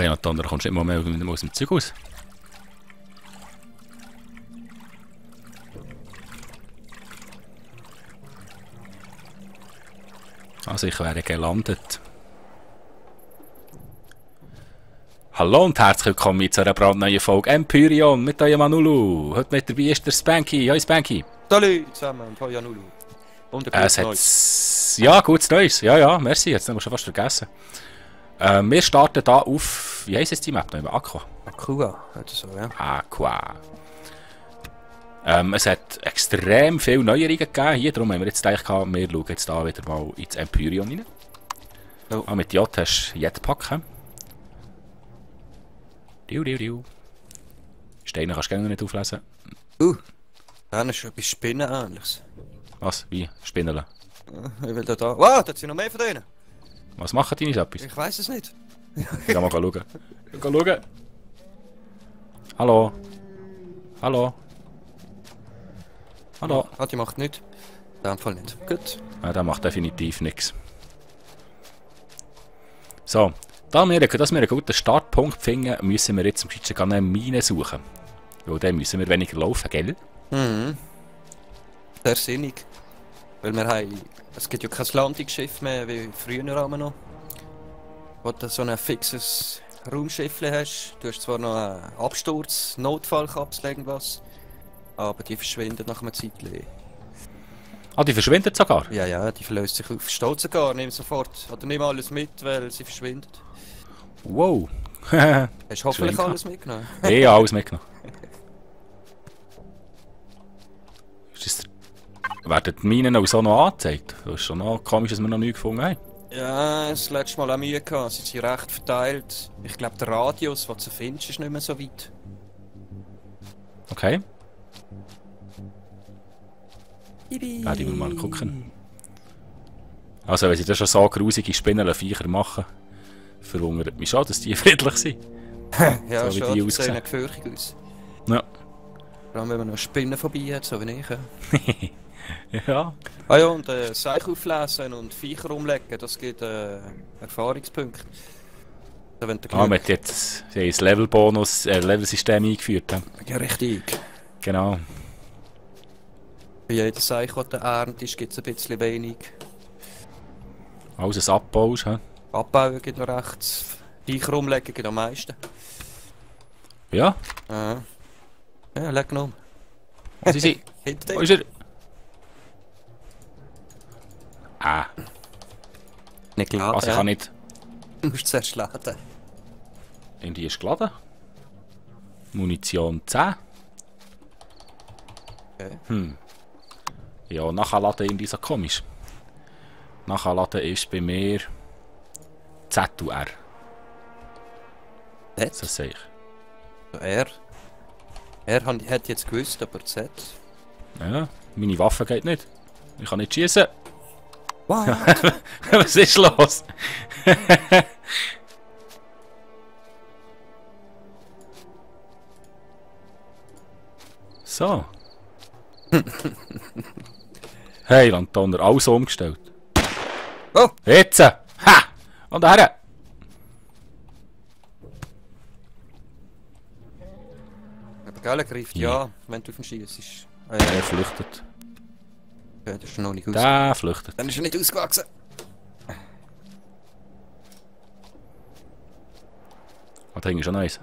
Hey, Nathan, da kommst du nicht mal mehr aus dem Zeug raus. Also ich wäre gelandet. Hallo und herzlich willkommen zu einer brandneuen Folge Empyrion mit eurem Manulu. Heute mit dabei ist der Spanky. Hoi Spanky. Salut zusammen und hoi Janulu. Und ein gutes Neues. Ja, gutes Neues. Ja, merci. Jetzt haben wir schon fast vergessen. Wir starten hier auf... Wie heisst es die Map noch? Aqua. Aqua, oder so, ja. Aqua. Es hat extrem viele Neuerungen gegeben hier, darum haben wir jetzt gedacht, wir schauen jetzt da wieder mal ins Empyrion rein. Oh. Mit J hast du Jetpack. Diu. Steine kannst du gerne nicht auflesen. Dann ist etwas Spinnenähnliches. Was? Wie? Spinnele? Ich will da... Wow, da sind noch mehr von denen. Was machen die nicht etwas? Ich weiß es nicht. Ich kann mal schauen. Schauen. Hallo? Hallo? Hallo? Ah, die macht nichts. In dem Fall nicht. Gut. Ja, der macht definitiv nichts. So, dass wir einen guten Startpunkt finden, müssen wir jetzt am Schweizern eine Mine suchen. Weil dann müssen wir weniger laufen, gell? Mhm. Sehr sinnig. Weil wir haben... Es gibt ja kein Landungsschiff mehr wie früher auch noch. Wo du so ein fixes Raumschiff hast. Du hast zwar noch einen Absturz, Notfallkapsel, irgendwas. Aber die verschwinden nach einer Zeit. Ah, die verschwindet sogar? Ja, die verlöst sich auf. Steht sogar, nimm sofort. Oder nimm alles mit, weil sie verschwindet. Wow. Hast du hoffentlich alles mitgenommen? Ja, alles mitgenommen. Werden die Minen auch so noch angezeigt? Das ist schon noch komisch, dass wir noch nichts gefunden haben. Ja, das letzte Mal auch Mühe gehabt. Sie sind recht verteilt. Ich glaube, der Radius, den du findest, ist nicht mehr so weit. Okay. Werde ich mal gucken. Also, wenn sie das schon so grusige Spinnenviecher machen, verwundert mich schon, dass die friedlich sind. Ja, so wie schon, die die aussehen. sehen gefürchtig aus. Ja. Vor allem, wenn man noch Spinnen vorbei hat, so wie ich. Ja. Ah ja, und Seich auflesen und Viecher umlegen, das gibt Erfahrungspunkte. Also, wenn du Mit jetzt sie haben das Levelbonus, Levelsystem eingeführt. Ja, richtig. Genau. Bei jedem Seich, der erntest, gibt es ein bisschen wenig. Alles abbaust, hä? Abbauen geht noch rechts. Viecher umlegen geht am meisten. Ja. Ja, leg noch um. Wo sind sie? Hinter Wo dir. ist er? Ah, Nicht geladen. also ich kann nicht... Du musst zuerst laden. Und die ist geladen. Munition 10. Okay. Ja, nachladen irgendwie so komisch. Nachladen ist bei mir ZUR. Z? Das sehe ich. Er hat jetzt gewusst, aber Z. Ja, meine Waffe geht nicht. Ich kann nicht schießen. Wow! Was ist los? So. Hey, Landtonner, alles umgestellt. Oh! Jetzt! Ha! Und her! Aber gell, er greift ja, wenn du auf ihn schießt. Er flüchtet. Okay, das ist noch nicht aus. Der flüchtet. Dann ist er nicht ausgewachsen. Und da hinten ist schon eins.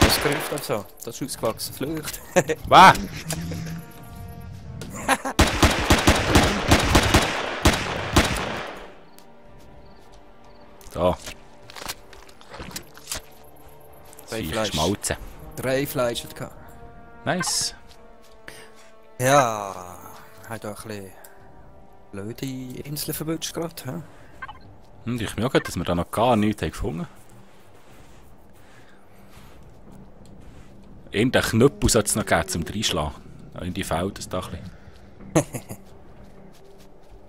Das greift also. Das ist ausgewachsen. Flücht. Was? Da. Zwei Sie Fleisch. schmalzen. 3 Fleisch hat gehabt. Nice. Ja, hat auch ein bisschen blöde Inseln verwünscht gerade. Und ich merke, dass wir da noch gar nichts haben gefunden. Irgendeinen Knüppel sollte es noch geben, zum Reinschlagen. In die fehlt es da ein bisschen.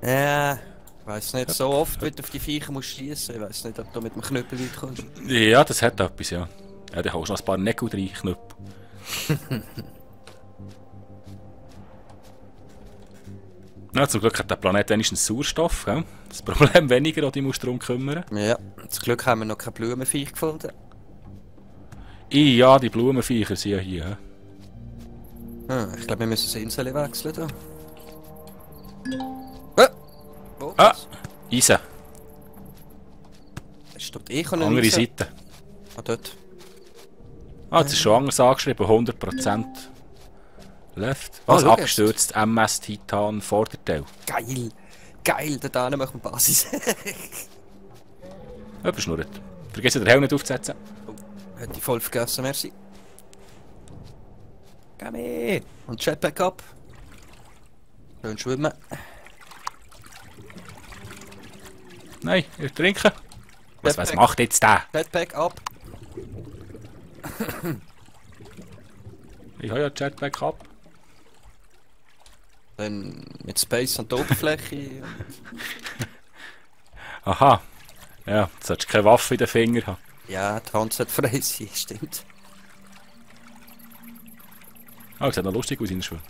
Ja, ich weiss nicht, so oft, wenn du auf die Viecher musst schießen. Ich weiss nicht, ob du mit dem Knüppel weit kommst. Ja, das hat etwas, ja. Ja, da hast du noch ein paar Nägel rein, Knüppel. Ja, zum Glück hat der Planet wenigstens Sauerstoff, gell? Das Problem weniger, dass du dich darum kümmern musst. Ja, zum Glück haben wir noch keine Blumenviech gefunden. Ja, die Blumenviecher sind ja hier. Hä? Ich glaube, wir müssen das Insel wechseln da. Wo? Ah! Eisen. Es steht eh eine Andere Eisen. Seite. Ah, dort. Ah, das ist schon anders angeschrieben. 100% left. Was? schau Abgestürzt MS Titan Vorderteil. Geil! Geil, da drinnen machen wir Basis. Überschnurrt. Vergiss den Helm nicht aufzusetzen. Hätte ich voll vergessen, merci. Geh mit! Und Jetpack ab. Schön schwimmen. Nein, ich trinke. Was Jetpack. macht jetzt der? Jetpack ab. Ich habe ja Jetpack ab. Dann mit Space an der Oberfläche. Aha. Ja, jetzt solltest du keine Waffe in den Finger haben. Ja, die Hand sollte frei sein, stimmt. Ah, sieht noch lustig aus in der Schule.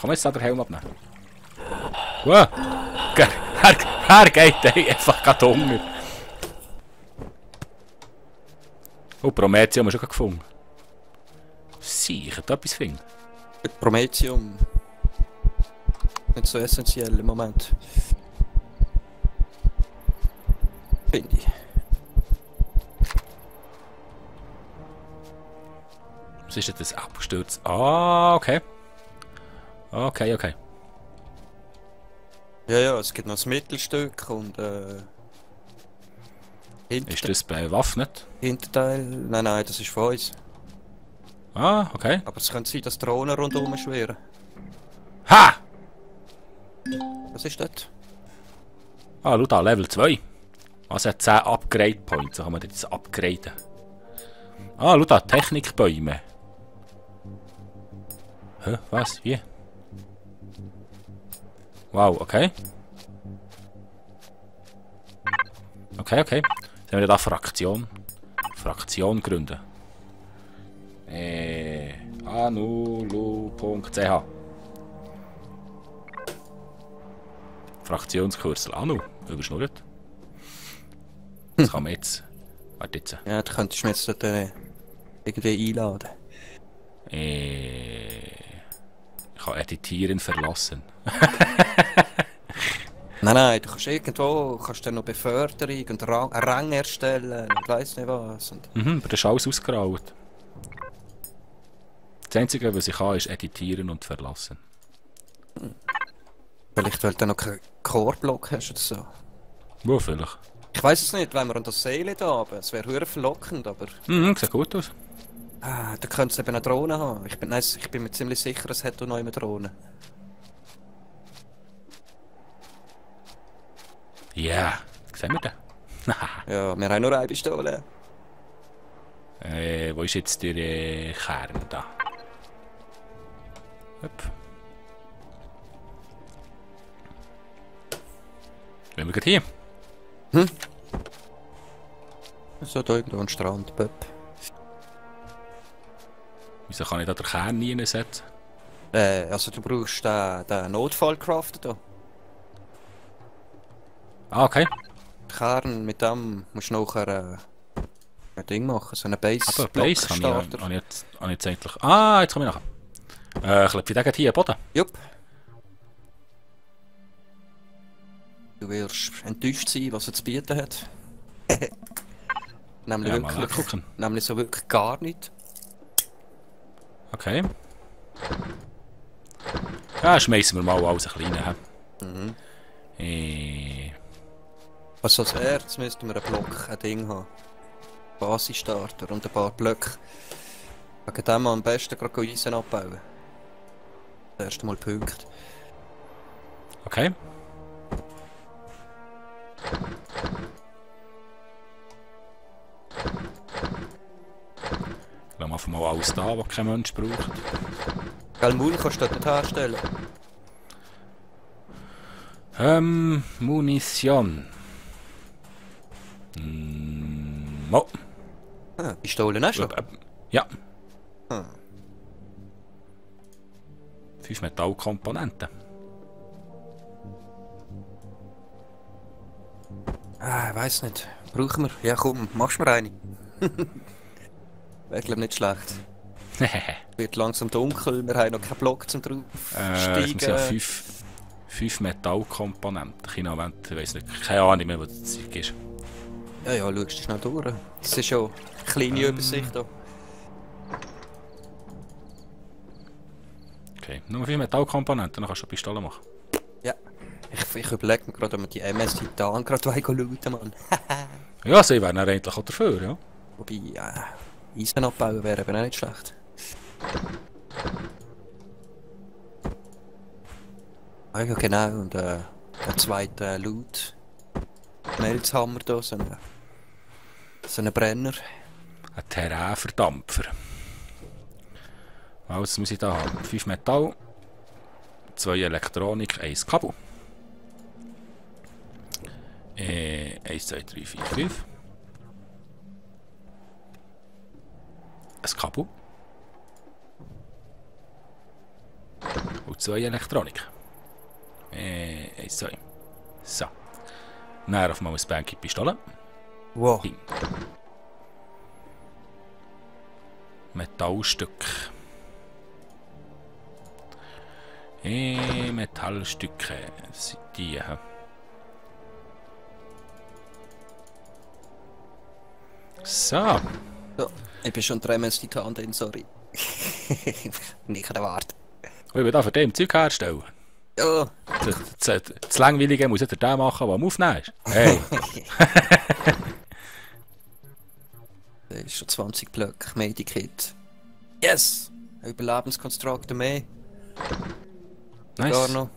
Komm jetzt da den Helm abnehmen. Wow! Er geht einfach gerade unter. Oh, Prometheum haben wir schon gefunden. Ich hätte etwas finden. Prometheum. Nicht so essentiell im Moment. Finde ich. Was ist denn das abgestürzt? Ah, okay. Okay. Ja, es gibt noch das Mittelstück und Ist das bewaffnet? Hinterteil. Nein, das ist von uns. Ah, okay. Aber es könnte sein, dass Drohnen rundherum schwirren. Ha! Was ist das? Ah, schau da, Level 2. Also hat 10 Upgrade Points, so kann man das upgraden. Ah, schau da, Technikbäume. Hä, was? Wie? Wow, okay. Okay. Jetzt haben wir da Fraktion. Fraktion gründen. Anulu.ch Fraktionskürzel. Anu, überschnurrt. Das kann man jetzt. Warte jetzt. Ja, da könntest du mir jetzt dort, irgendwie einladen. Ich kann editieren verlassen. Nein, du kannst irgendwo dann noch Beförderung und Rang erstellen und weiss nicht was. Und Aber das ist alles ausgeraubt. Das Einzige, was ich kann, ist editieren und verlassen. vielleicht, weil du noch keinen Core-Block hast oder so. Wo vielleicht? Ich weiss es nicht, wenn wir an der Seele da haben. Es wäre höher verlockend, aber Sieht gut aus. da könnte es eben eine Drohne haben. Ich bin mir ziemlich sicher, es hat auch noch eine Drohne. Ja, sehen wir den? Ja, wir haben nur eine Pistole. Wo ist jetzt der Kern da? Hopp. Wenn wir gerade hier. So, da irgendwo ein Strand, Böp. Wieso kann ich da den Kern nie setzen? Also du brauchst den Notfallcrafter da. Ah, okay. Kern, mit dem musst du nachher ein Ding machen, so eine Base. Aber Blaze habe ich jetzt endlich. Ah, jetzt komme ich nachher. Klepfe ich den hier am Boden. Jupp. Du wirst enttäuscht sein, was er zu bieten hat. Nämlich Ja, mal wirklich, gucken. nämlich so wirklich gar nicht. Okay. Ja, schmeißen wir mal alles ein bisschen rein. Also als erstes müssten wir einen Block, ein Ding haben. Basisstarter und ein paar Blöcke. Wegen dem am besten gerade Eisen abbauen. Das erste Mal Punkt. Okay. Lassen wir einfach mal alles da, was kein Mensch braucht. Galmun kannst du dort nicht herstellen. Munition. Oh. Pistolen hast du? Ja. Hm. 5 Metallkomponenten. Weiß nicht. Brauchen wir? Ja komm, machst mir eine. Wäre glaub nicht schlecht. Wird langsam dunkel, wir haben noch keinen Block zum draufsteigen. Es muss ja 5 Metallkomponenten. Ich weiss nicht, keine Ahnung mehr, was das Zeug ist. Ja, schaust du schnell durch. Das ist schon eine kleine Übersicht hier. Okay, nur 5 Metallkomponenten, dann kannst du eine Pistole machen. Ja. Ich überlege mir gerade, ob wir die MS Titan gerade looten, Mann. Ja, sie wären dann eigentlich auch dafür, ja. Wobei, Eisen abbauen wäre aber auch nicht schlecht. Ah ja, genau, und der zweite Loot. Melzhammer da, so ein Brenner. Ein Terrainverdampfer. Also, was muss ich da haben? 5 Metall, 2 Elektronik, 1 Kabel. 1, 2, 3, 4, 5. Ein Kabel. Und 2 Elektronik. 1, 2. So. Dann auf mal ein Bänke Pistole. Wow. Metallstück. Metallstücke. Das sind die. So. So, ich bin schon 3 MS Titan drin, sorry. Nicht erwartet. Ich will da für den Zeug herstellen. Ja. Das Langweilige muss nicht der machen, der am Aufnehmen ist. Hey. Das ist schon 20 Blöcke, Medikit. Yes! Ein Überlebenskonstrukte mehr. Nice. Gar noch.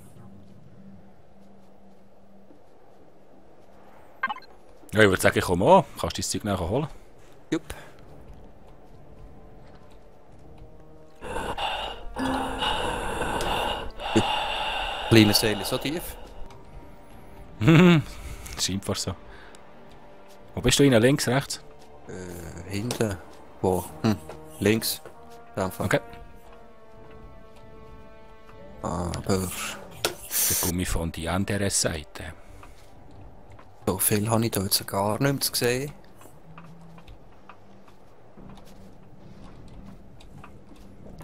Ja, ich würde sagen, ich komme an. Kannst du dein Zeug nachher holen? Jupp. Kleine Seele so tief. Scheint fast so. Wo bist du innen? Links, rechts? Hinten. Wo? Links. Einfach. Okay. Aber Der Gummi von die andere Seite. so viel habe ich da jetzt gar nicht mehr gesehen.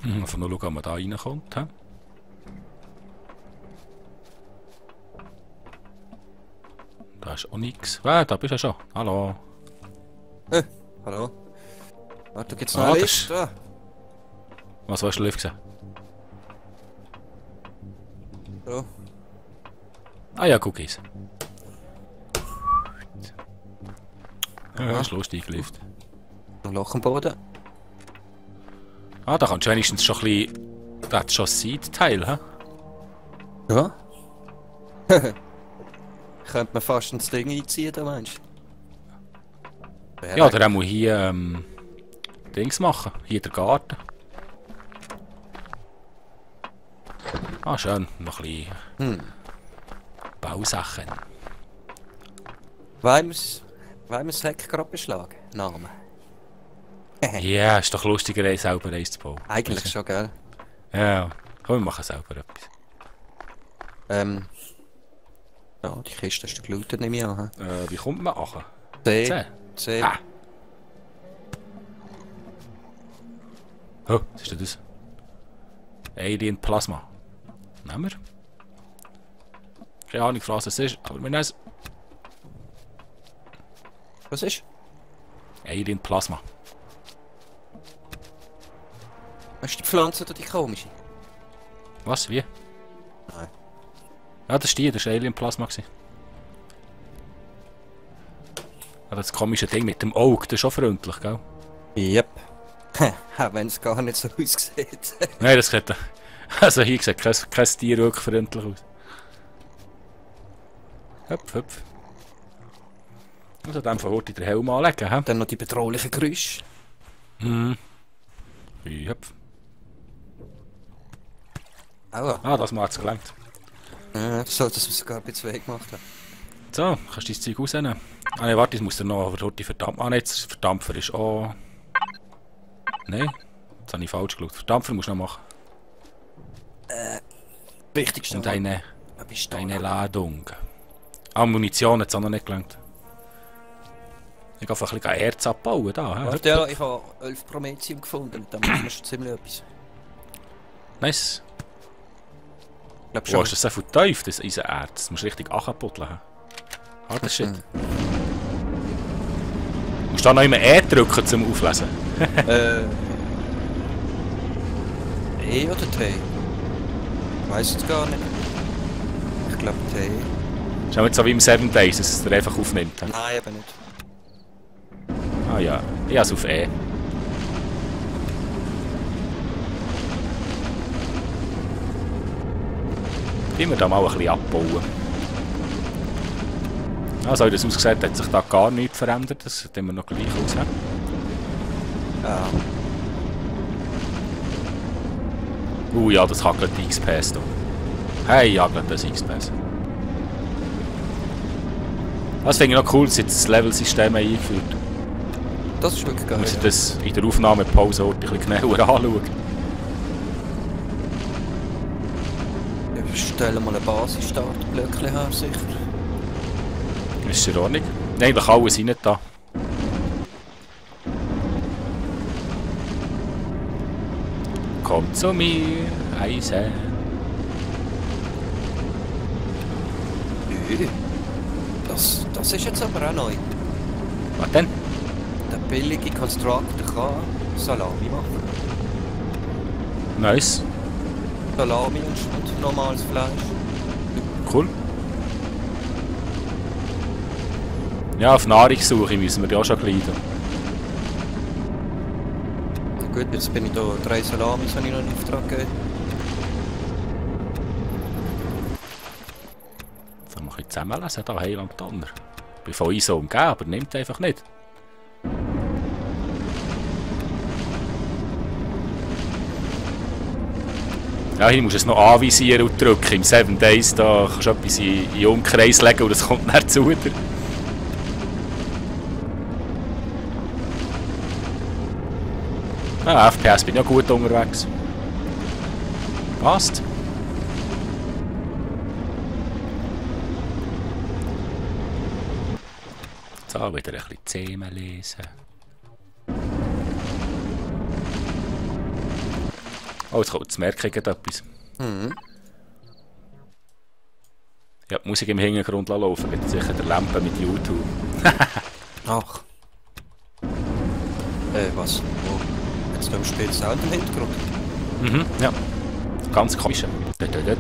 Einfach nur schauen, ob man da reinkommt. He? Da ist auch nichts. Da bist du ja schon. Hallo. Hallo? Warte, da gibt's noch Ah, eine das- Liste. Was hast du live gesehen? So. Ah ja, Cookies. Ja, das ist lustig, Lift. Ein Loch im Boden. Ah, da kannst du wenigstens schon ein bisschen... Da hat schon ein Seed-Teil, hä? Ja. Könnte man fast ins Ding einziehen, da meinst du? Ja, oder muss hier Dings machen. Hier der Garten. Ah, schön. Noch ein bisschen Bausachen. Wollen wir das Heck gerade beschlagen? Namen. Ja, ist doch lustiger, selber eins zu bauen. Eigentlich schon, gell? Ja, komm, wir machen selber etwas. Ja, die Kiste ist gelootet, nehme ich an. Wie kommt man an? C. C. Ah. Oh, was ist denn das? Alien Plasma. Nehmen wir. Keine Ahnung, was es ist, aber wir nehmen es. Was ist? Alien Plasma. Hast du die Pflanze oder die komische? Was? Wie? Nein. Ja, das war Alien Plasma. Ja, das komische Ding mit dem Auge, das ist schon freundlich, gell? Yep. Auch wenn es gar nicht so aussieht. Nein, das sieht... Also hier sieht kein Tier wirklich freundlich aus. Hüpf, hüpf. Also dann verhört den Helm anlegen, hä? Dann noch die bedrohlichen Geräusche. Mhm. Hüpf. Aua. Ah, das hat es gelangt. So, dass wir sogar ein bisschen Weg gemacht haben. So, kannst du dein Zeug rausnehmen? Ah ne, warte, ich muss dir noch die verdammt... Ah ne, jetzt Verdampfer ist auch... Nein, jetzt habe ich falsch geschaut. Verdampfer musst du noch machen. Wichtigste. Und eine Pistole. Ladung. Ah, Munition hat es auch noch nicht gelangt. Ich gehe einfach ein bisschen Erz abbauen. Da, Warte, ja, ich habe 11 Promethium gefunden, da machen wir schon ziemlich etwas. Nice. Ich glaube Wo schon. ist das so viel tief, das Eisenerz? Das musst du richtig anputteln. Harter Shit. Musst du da noch immer E drücken zum Auflesen? E oder T? Ich weiß es gar nicht. Ich glaube T. Ist auch nicht so wie im 7 Days, dass es dir einfach aufnimmt. He? Nein, eben nicht. Ah ja, ich habe es auf E. Immer da mal ein bisschen abbauen. Also, wie das ausgesehen hat sich da gar nichts verändert. Das sieht immer noch gleich aus. He? Ja. Ja, das hagelt die XPs da. Hey, hagelt das XPs. Das finde ich noch cool, dass sie das Level-System eingeführt haben. Das ist wirklich geil. Muss ich das in der Aufnahmepause ein bisschen genauer anschauen. Ich stelle mal ein Basis-Startblöckchen her, sicher. Ist in Ordnung. Nein, eigentlich alles rein da. Komm zu mir, Eisen. Das ist jetzt aber auch neu. Was denn? Der billige Constructor kann Salami machen. Nice. Salami und normales Fleisch. Cool. Ja, auf Nahrungssuche müssen wir ja auch schon gleiten. Na gut, jetzt bin ich da 3 Salamis, habe ich noch einen Auftrag gegeben. So, wir können zusammenlesen, da Heiland Donner. Ich bin von uns so umgeben, aber nimmt einfach nicht. Ja, hier musst du es noch anvisieren und drücken. Im 7 Days da kannst du etwas in den Umkreis legen und das kommt dann zu dir. Ah, FPS bin ich ja gut unterwegs. Passt. So, wieder ein bisschen Themen lesen. Oh, jetzt kommt zu merken etwas. Mhm. Ja, die Musik im Hintergrund laufen, geht sicher der Lampe mit YouTube. Ach. Was? Wo? Jetzt da spielt Sound im Hintergrund. Mhm, ja. Ganz komisch. Okay, ja,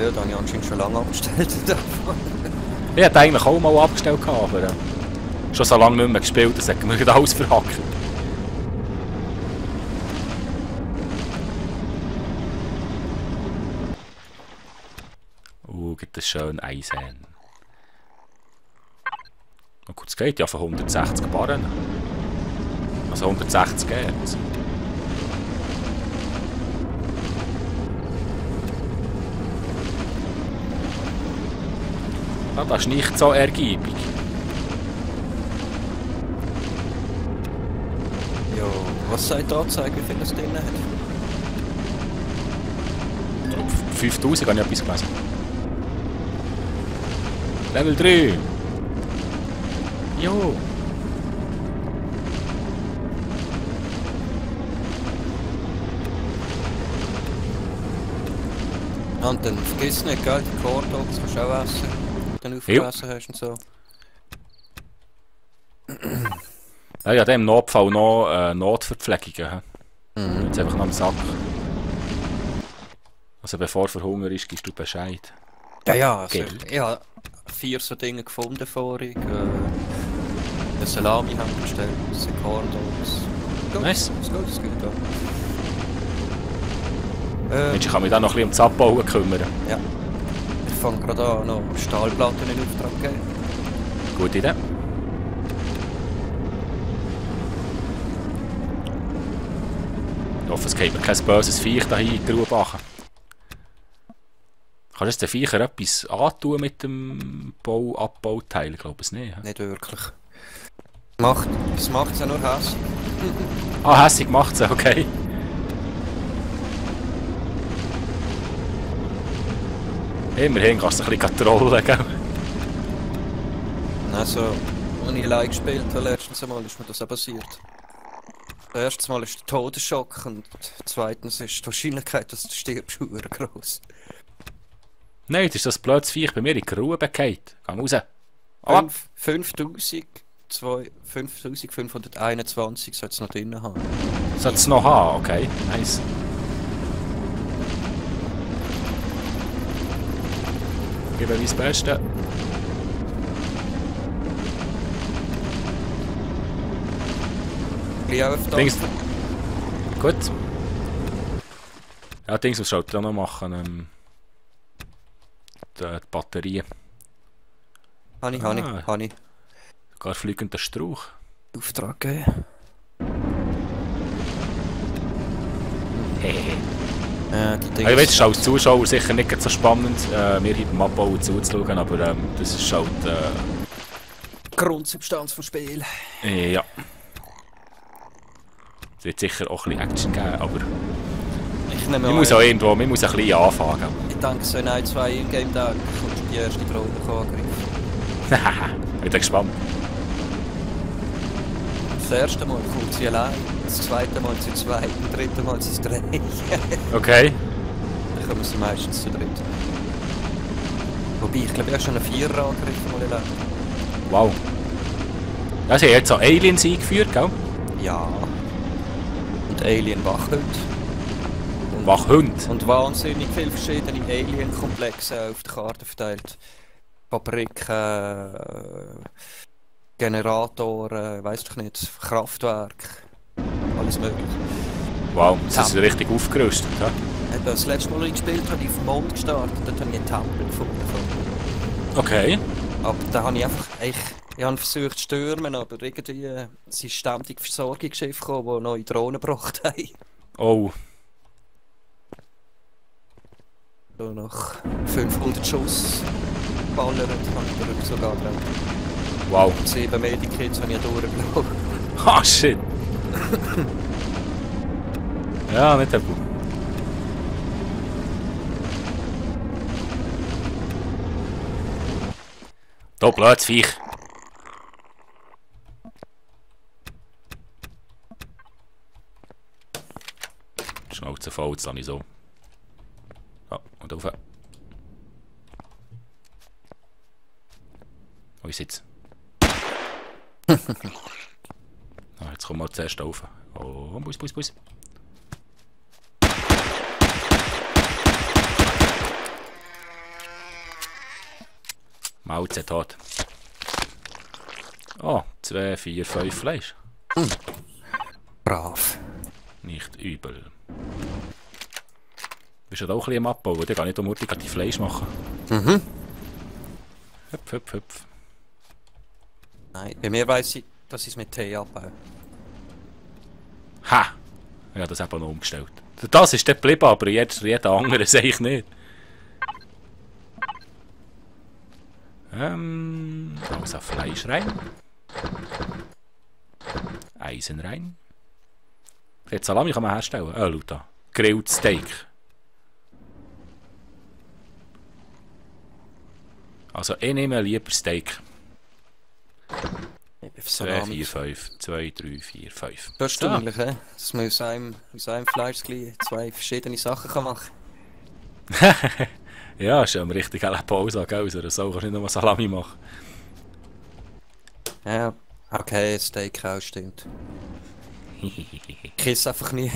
dann habe ich anscheinend schon lange abgestellt. Ich hätte eigentlich auch mal abgestellt, aber schon so lange nicht mehr gespielt, das hat mir gerade alles verhackt. Gibt es schön Eisen. Oh gut, es geht ja von 160 Barren. Also 160 Erz. Ah, das ist nicht so ergiebig. Ja, was sagt die Anzeige, wie viel es drin hat? 5000 habe ich etwas gelesen. Level 3. Jo. Und dann vergiss nicht, gell, die Cordogs kannst du auch essen, wenn du aufgegessen hast und so. Ja, ja, im Notfall noch Notverpflegungen. Mhm. Jetzt einfach noch am Sack. Also bevor du verhungerst, gibst du Bescheid. Ja, ja, also, ich habe 4 so Dinge gefunden vorhin. Eine Salami haben wir bestellt, ein Cordogs. Nice. Das geht ja. Mensch, ich kann mich da noch ein bisschen um das Abbauen kümmern. Ja. Ich fange gerade an, noch Stahlplatten in Auftrag zu geben. Gute Idee. Ich hoffe, es geht mir kein böses Viech da in die Grube machen. Kannst du den Viecher etwas antun mit dem Abbauteil? Ich glaube es nicht. Nicht wirklich. Es macht es ja nur hässlich. Ah, hässlich macht es, okay. Immerhin kannst du ein bisschen trollen, gell? Also, Und ich allein gespielt habe, letztens einmal ist mir das auch passiert. Erstens mal ist der Todesschock und zweitens ist die Wahrscheinlichkeit, dass du stirbst, groß. Nein, das ist das blödes Viech bei mir in die Ruhe gekehrt. Geh raus. Aber 5521 sollte es noch drin haben. sollte es noch haben, okay. Nice. Gebe mein Bestes. Ich auch öfter. Dings. Gut. Ja, Dings, was sollte ich noch machen? Die Batterien. Habe ich. Gar fliegender Strauch. Auftrag geben. Hehehe. Die Ich Dinge. weiß, es ist als Zuschauer sicher nicht so spannend, mir hier beim Abbauen zuzuschauen, aber das ist halt... Grundsubstanz vom Spiel. Ja. Es wird sicher auch ein bisschen Action geben, aber... Ich nehme Man muss auch irgendwo, man muss ein bisschen anfangen. Ich denke, so in 1-2 Ingame-Tagen kommst du die erste Drohne angreifen. Ich bin gespannt. Das erste Mal kommt sie allein, das zweite Mal zu zweit, das dritte Mal zu drei. Okay. Dann kommen sie meistens zu dritt. Wobei, ich glaube, ich habe schon einen Vierer angegriffen mal erlebt. Wow. Ja, sie haben jetzt auch Aliens eingeführt, gell? Ja. Und Alien-Wachhund. Wachhund. Und wahnsinnig viele verschiedene Alien-Komplexe auf der Karte verteilt. Fabriken, Generatoren, weiss ich nicht, Kraftwerk, alles mögliche. Wow, das ist richtig aufgerüstet. Ja? Das letzte Mal, als ich gespielt habe, ich auf dem Mond gestartet, dort habe ich einen Tempel gefunden. Okay. Aber da habe ich einfach, ich habe versucht zu stürmen, aber irgendwie sind ständig Versorgungsschiffe gekommen, die neue Drohnen gebracht haben. Oh. So nach 500 Schuss ballert, habe ich den sogar dran. Wow. 7 Medikits habe ich durchgelaufen. Ah, shit. Ja, nicht der Buch. Da, blödes Viech. Schnauze voll, jetzt lasse ich so. Ja, und rauf. Wo ist jetzt? Ah, jetzt kommen wir zuerst rauf. Oh, Bus. Mauze tot. Oh, 2, 4, 5 Fleisch. Brav. Nicht übel. Bist du da auch ein bisschen am Abbauen? Ich kann nicht unbedingt die Fleisch machen. Mhm. Hüpf. Nein, bei mir weiss ich, dass ich es mit Tee abbaue. Ha! Ich habe das eben noch umgestellt. Das ist der geblieben, aber jetzt jeder andere sehe ich nicht. Also Fleisch rein. Eisen rein. Jetzt Salami kann man herstellen. Schau da. Grilled Steak. Also ich nehme lieber Steak. 2, 4, 5. 2, 3, 4, 5. Das ist erstaunlich, hä? Dass man aus einem Fleisch gleich 2 verschiedene Sachen kann machen kann. Ja, ist ja eine richtig geile Pause, gell? Also so kannst du nicht nur Salami machen. Ja, okay, Steak auch stimmt. Ich esse einfach nie.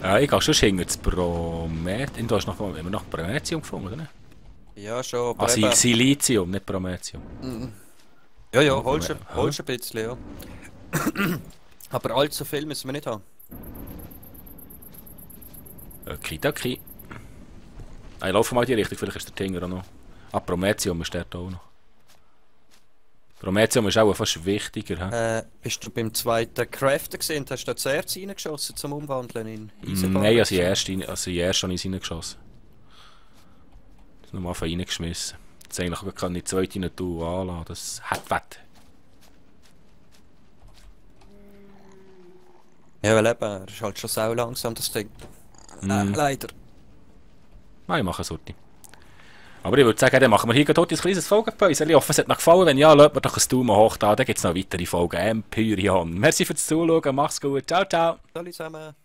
Ja, ich gehe schon hinter das Prometium. Du hast noch immer nach Prometium gefunden, oder? Ja, schon. Aber Ah, Silizium, nicht Prometium. Ja, holst ein bisschen, ja. Aber allzu viel müssen wir nicht haben. Okidoki. Ich laufe mal in die Richtung, vielleicht ist der Tinger auch noch. Ah, Prometium ist der da auch noch. Prometium ist auch fast wichtiger. Bist du beim zweiten Crafter gesehen? Hast du da das Erz reingeschossen zum Umwandeln in Eisenbahn? Nein, also erst habe ich reingeschossen. Das ist nochmal reingeschmissen. Jetzt eigentlich kann ich die zweite nicht anlassen. Das hat wett. Ja, weil eben, er ist halt schon sau langsam, das Ding. Leider. Nein, ich mache eine Sorte. Aber ich würde sagen, dann machen wir hier heute ein kleines Folgenpäuschen. Ich hoffe, es hat euch gefallen. Wenn ja, lasst mir doch ein Daumen hoch da. Dann gibt es noch weitere Folgen. Empyrion. Merci fürs Zuschauen. Mach's gut. Ciao, ciao. Salut zusammen.